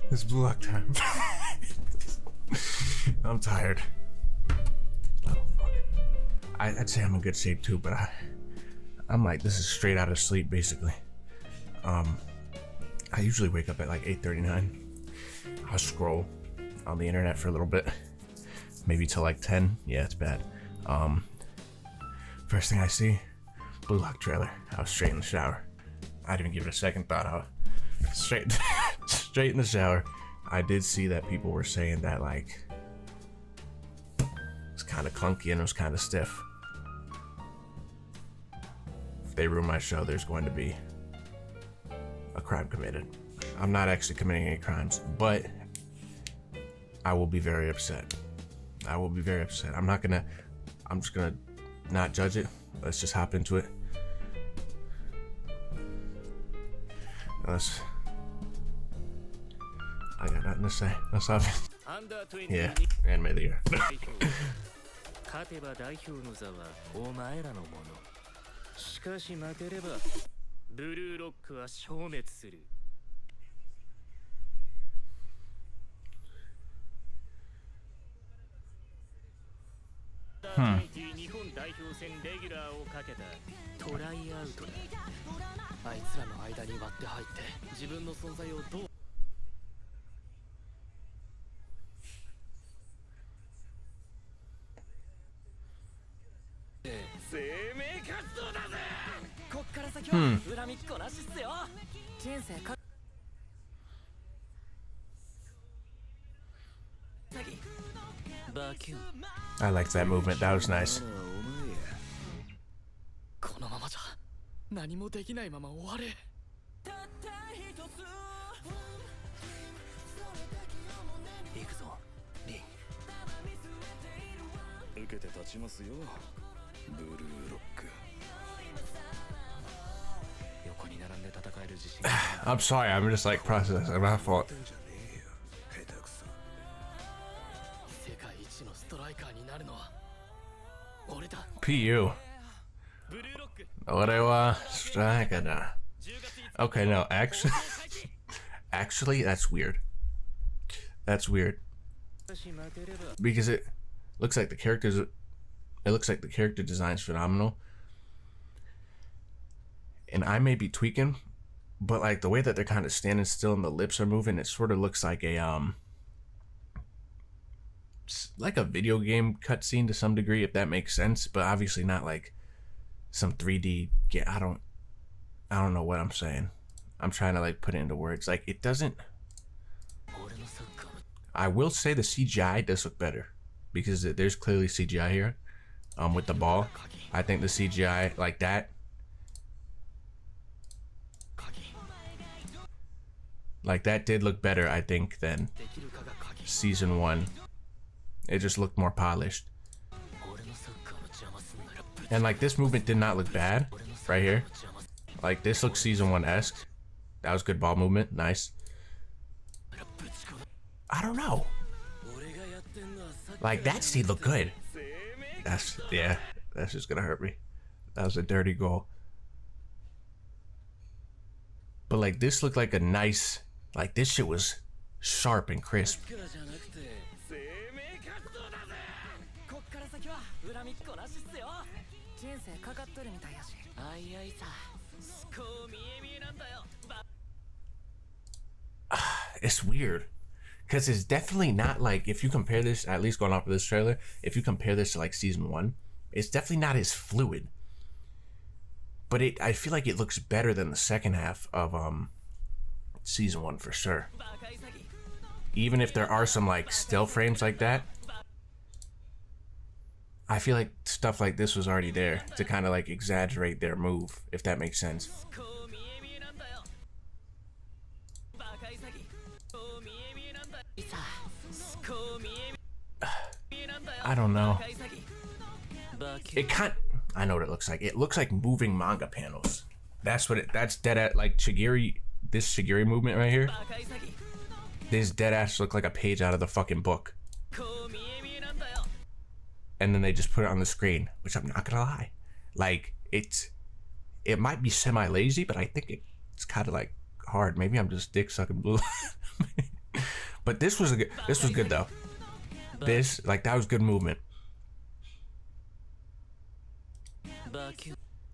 It's Bluelock time. I'm tired. Oh, fuck. I'd say I'm in good shape too, but I'm like, this is straight out of sleep basically. I usually wake up at like 8:39. I'll scroll on the internet for a little bit, maybe till like 10. Yeah, it's bad. First thing I see, Bluelock trailer. I was straight in the shower. I didn't give it a second thought. I was straight in the shower. I did see that people were saying that like it's kind of clunky and it was kind of stiff. If they ruin my show, there's going to be a crime committed. I'm not actually committing any crimes, but I will be very upset. I will be very upset. I'm just gonna not judge it. Let's just hop into it. I got nothing to say. Let's hop in. Yeah, anime of the year. 勝てば代表の座はお前らのもの。しかし負ければブルーロックは消滅する。日本代表戦レギュラーをかけたトライアウトだ。あいつらの間に割って入って自分の存在をどう生命活動だぜ。こっから先は恨みっこなしっすよ。人生かバキュン。 I liked that movement. That was nice. このままじゃ何もできないまま終われ。行くぞ、リン。受けて立ちますよ、ブルーロック。横に並んで戦える自信。I'm sorry. I'm just like processing. My fault. 世界一のストライカーになるのは俺だ。 PU. 俺はストライカーだ。Okay, no, actually, that's weird. That's weird. Because it looks like the character design's phenomenal. And I may be tweaking, but like the way that they're kind of standing still and the lips are moving, it sort of looks like a video game cutscene to some degree, if that makes sense. But obviously not like some 3D. I don't know what I'm saying. I'm trying to like put it into words. Like it doesn't. I will say the CGI does look better because there's clearly CGI here. With the ball, I think the CGI like that. Like that did look better, I think, than season 1. It just looked more polished. And like this movement did not look bad right here. Like this looks season 1-esque. That was good ball movement, nice. I don't know. Like that seed looked good. That's just gonna hurt me. That was a dirty goal. But like this looked like a nice, like this shit was sharp and crisp. It's weird because it's definitely not like, if you compare this, at least going off of this trailer, if you compare this to like season 1, It's definitely not as fluid. But I feel like it looks better than the second half of season 1 for sure. Even if there are some like still frames like that, I feel like stuff like this was already there to kind of like exaggerate their move, if that makes sense. I don't know. I know what it looks like. It looks like moving manga panels. That's dead at like Shigiri. This Shigiri movement right here. This dead ass look like a page out of the fucking book. And then they just put it on the screen, which I'm not gonna lie. Like it might be semi lazy, but I think it's kind of like hard. Maybe I'm just dick sucking blue. But this was good though. That was good movement.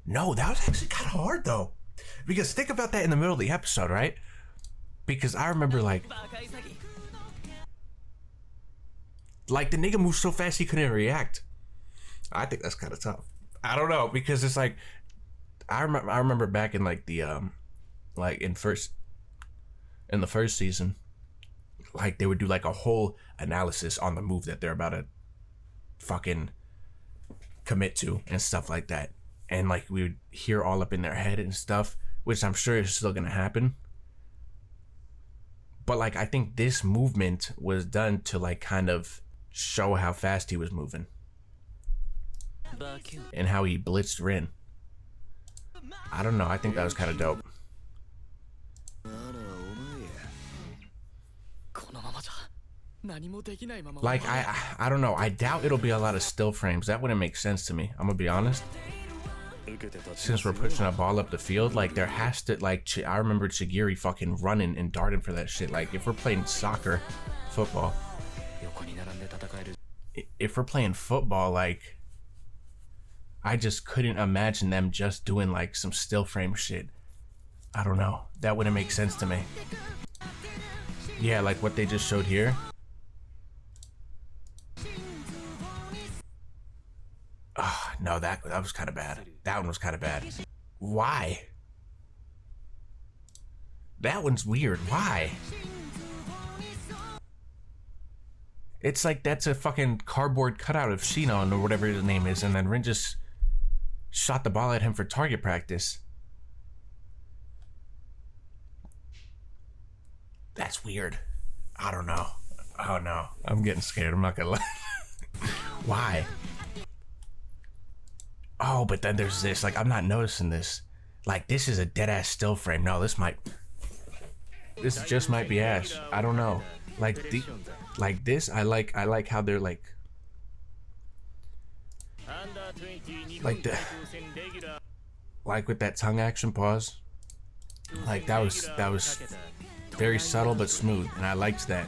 No, that was actually kind of hard though, because think about that in the middle of the episode, right? Because I remember like the nigga moved so fast he couldn't react. I think that's kind of tough. I don't know, because it's like I remember back in like the like in the first season, like they would do like a whole analysis on the move that they're about to fucking commit to and stuff like that, and like we would hear all up in their head and stuff, which I'm sure is still gonna happen. But like I think this movement was done to like kind of show how fast he was moving and how he blitzed Rin. I don't know, I think that was kind of dope. Like I don't know, I doubt it'll be a lot of still frames. That wouldn't make sense to me, I'm gonna be honest. Since we're pushing a ball up the field, like there has to, like I remember Chigiri fucking running and darting for that shit. Like if we're playing football, like I just couldn't imagine them just doing like some still frame shit. I don't know, that wouldn't make sense to me. Yeah, like what they just showed here. No, that was kind of bad. That one was kind of bad. Why? That one's weird. Why? It's like that's a fucking cardboard cutout of Shinon or whatever his name is, and then Rin just shot the ball at him for target practice. That's weird. I don't know. Oh no, I'm getting scared. I'm not gonna lie. Why? Oh, but then there's this. Like I'm not noticing this. Like this is a dead ass still frame. No, this just might be Ash. I don't know. Like this. I like how they're like with that tongue action pause. Like that was very subtle but smooth, and I liked that.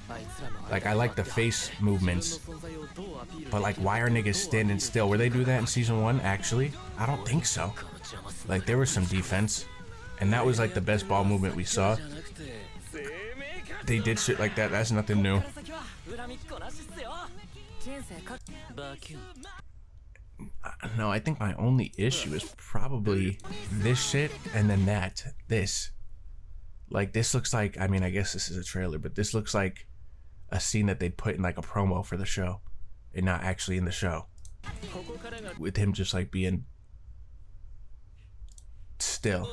Like I like the face movements, but like why are niggas standing still? Were they do that in season 1 actually? I don't think so. Like there was some defense, and that was like the best ball movement we saw. They did shit like that. That's nothing new. No, I think my only issue is probably this shit, and then this. Like this looks like, I mean, I guess this is a trailer, but this looks like a scene that they'd put in like a promo for the show and not actually in the show, with him just like being still.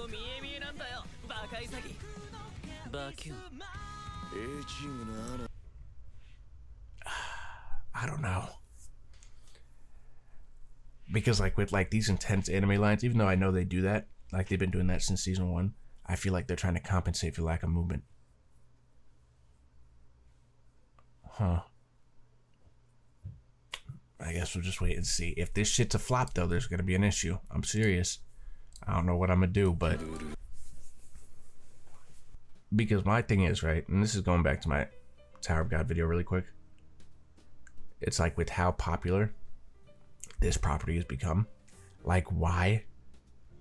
I don't know, because like with like these intense anime lines, even though I know they do that, like they've been doing that since season 1, I feel like they're trying to compensate for lack of movement. Huh. I guess we'll just wait and see. If this shit's a flop though, there's gonna be an issue. I'm serious. I don't know what I'm gonna do, but because my thing is, right, and this is going back to my Tower of God video really quick. It's like with how popular this property has become, like why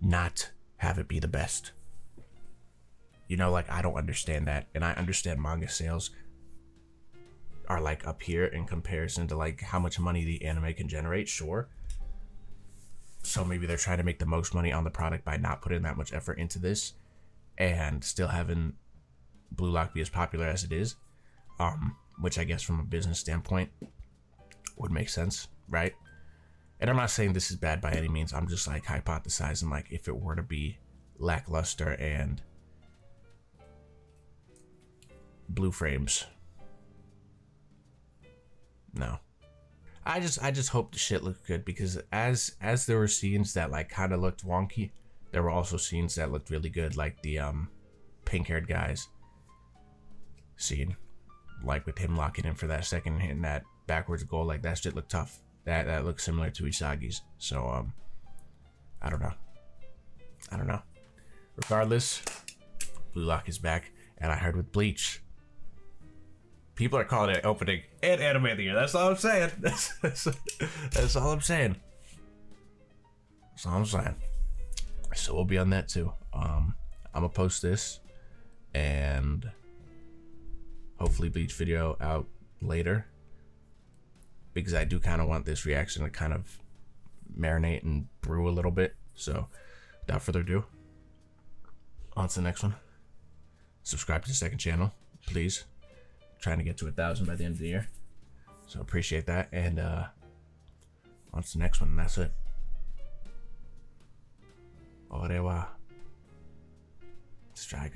not have it be the best? You know, like I don't understand that, and I understand manga sales are like up here in comparison to like how much money the anime can generate, sure, So maybe they're trying to make the most money on the product by not putting that much effort into this and still having Bluelock be as popular as it is, which I guess from a business standpoint would make sense, right? And I'm not saying this is bad by any means. I'm just like hypothesizing, like if it were to be lackluster and blue frames, no. I just hope the shit looked good, because as there were scenes that like kind of looked wonky, there were also scenes that looked really good, like the pink-haired guy's scene, like with him locking in for that second hit and that backwards goal. Like that shit looked tough. That looks similar to Isagi's. So I don't know. Regardless, Bluelock is back, and I heard with Bleach, people are calling it opening and anime of the year. That's all I'm saying. That's all I'm saying. That's all I'm saying. So we'll be on that too. I'm gonna post this and hopefully Bleach video out later, because I do kind of want this reaction to kind of marinate and brew a little bit. So without further ado, on to the next one. Subscribe to the second channel, please. Trying to get to 1,000 by the end of the year, so appreciate that. And on to the next one, and that's it. Ore wa strike